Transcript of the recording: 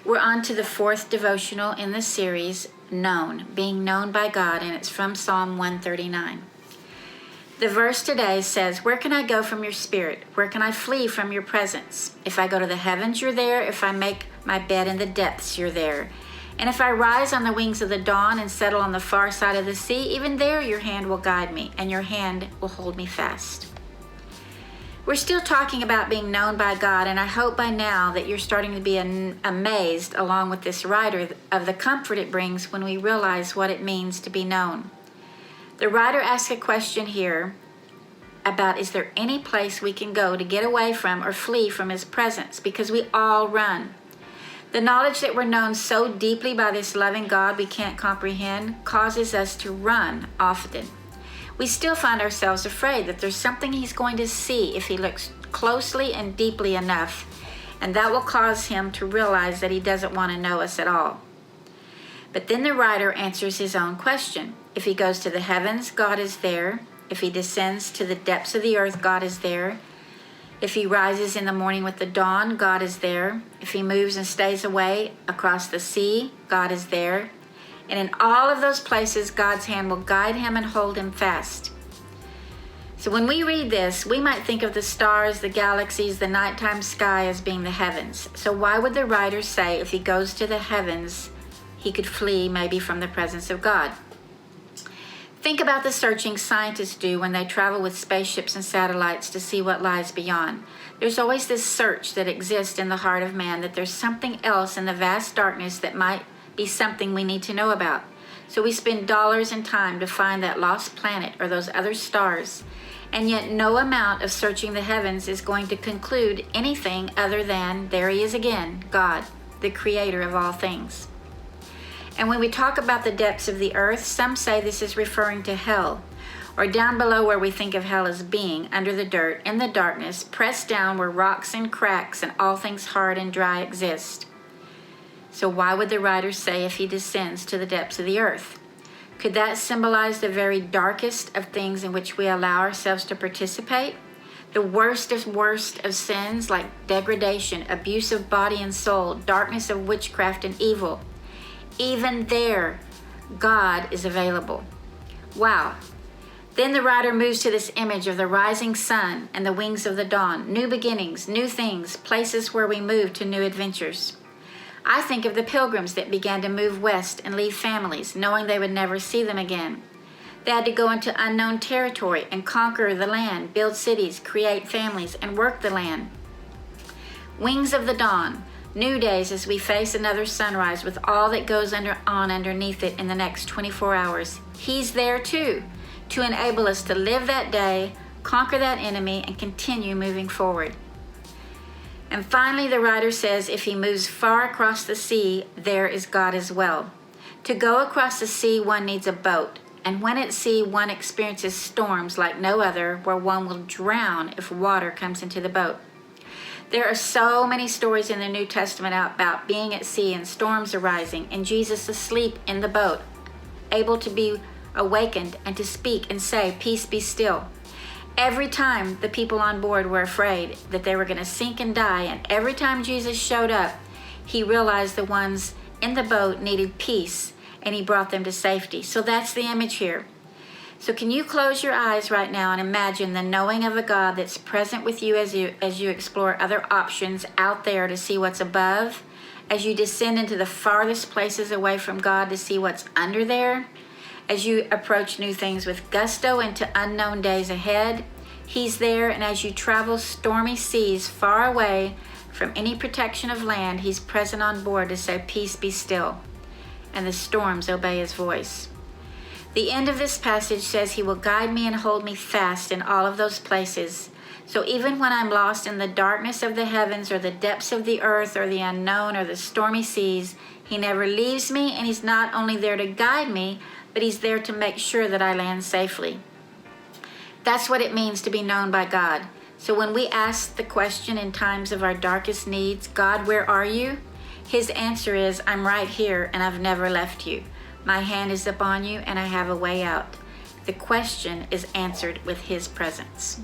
We're on to the fourth devotional in the series, Known, being known by God, and it's from Psalm 139. The verse today says, "Where can I go from your spirit? Where can I flee from your presence? If I go to the heavens, you're there. If I make my bed in the depths, you're there. And if I rise on the wings of the dawn and settle on the far side of the sea, even there your hand will guide me, and your hand will hold me fast." We're still talking about being known by God, and I hope by now that you're starting to be amazed, along with this writer, of the comfort it brings when we realize what it means to be known. The writer asks a question here about, is there any place we can go to get away from or flee from his presence? Because we all run. The knowledge that we're known so deeply by this loving God we can't comprehend causes us to run often. We still find ourselves afraid that there's something he's going to see if he looks closely and deeply enough, and that will cause him to realize that he doesn't want to know us at all. But then the writer answers his own question. If he goes to the heavens, God is there. If he descends to the depths of the earth, God is there. If he rises in the morning with the dawn, God is there. If he moves and stays away across the sea, God is there. And in all of those places, God's hand will guide him and hold him fast. So when we read this, we might think of the stars, the galaxies, the nighttime sky as being the heavens. So why would the writer say if he goes to the heavens, he could flee maybe from the presence of God? Think about the searching scientists do when they travel with spaceships and satellites to see what lies beyond. There's always this search that exists in the heart of man, that there's something else in the vast darkness that might be something we need to know about. So we spend dollars and time to find that lost planet or those other stars. And yet no amount of searching the heavens is going to conclude anything other than, there he is again, God, the creator of all things. And when we talk about the depths of the earth, some say this is referring to hell, or down below where we think of hell as being, under the dirt, in the darkness, pressed down where rocks and cracks and all things hard and dry exist. So why would the writer say if he descends to the depths of the earth? Could that symbolize the very darkest of things in which we allow ourselves to participate? The worst of sins like degradation, abuse of body and soul, darkness of witchcraft and evil. Even there, God is available. Wow. Then the writer moves to this image of the rising sun and the wings of the dawn, new beginnings, new things, places where we move to new adventures. I think of the pilgrims that began to move west and leave families, knowing they would never see them again. They had to go into unknown territory and conquer the land, build cities, create families, and work the land. Wings of the dawn, new days as we face another sunrise with all that goes on underneath it in the next 24 hours. He's there too, to enable us to live that day, conquer that enemy, and continue moving forward. And finally, the writer says, if he moves far across the sea, there is God as well. To go across the sea, one needs a boat. And when at sea, one experiences storms like no other, where one will drown if water comes into the boat. There are so many stories in the New Testament about being at sea and storms arising, and Jesus asleep in the boat, able to be awakened and to speak and say, "Peace, be still." Every time the people on board were afraid that they were going to sink and die, and every time Jesus showed up, he realized the ones in the boat needed peace, and he brought them to safety. So that's the image here. So can you close your eyes right now and imagine the knowing of a God that's present with you as you explore other options out there to see what's above, as you descend into the farthest places away from God to see what's under there, as you approach new things with gusto into unknown days ahead. He's there, and as you travel stormy seas far away from any protection of land, he's present on board to say, "Peace, be still," and the storms obey his voice. The end of this passage says he will guide me and hold me fast in all of those places. So even when I'm lost in the darkness of the heavens or the depths of the earth or the unknown or the stormy seas, he never leaves me, and he's not only there to guide me, but he's there to make sure that I land safely. That's what it means to be known by God. So when we ask the question in times of our darkest needs, "God, where are you?" his answer is, "I'm right here, and I've never left you. My hand is upon you, and I have a way out." The question is answered with his presence.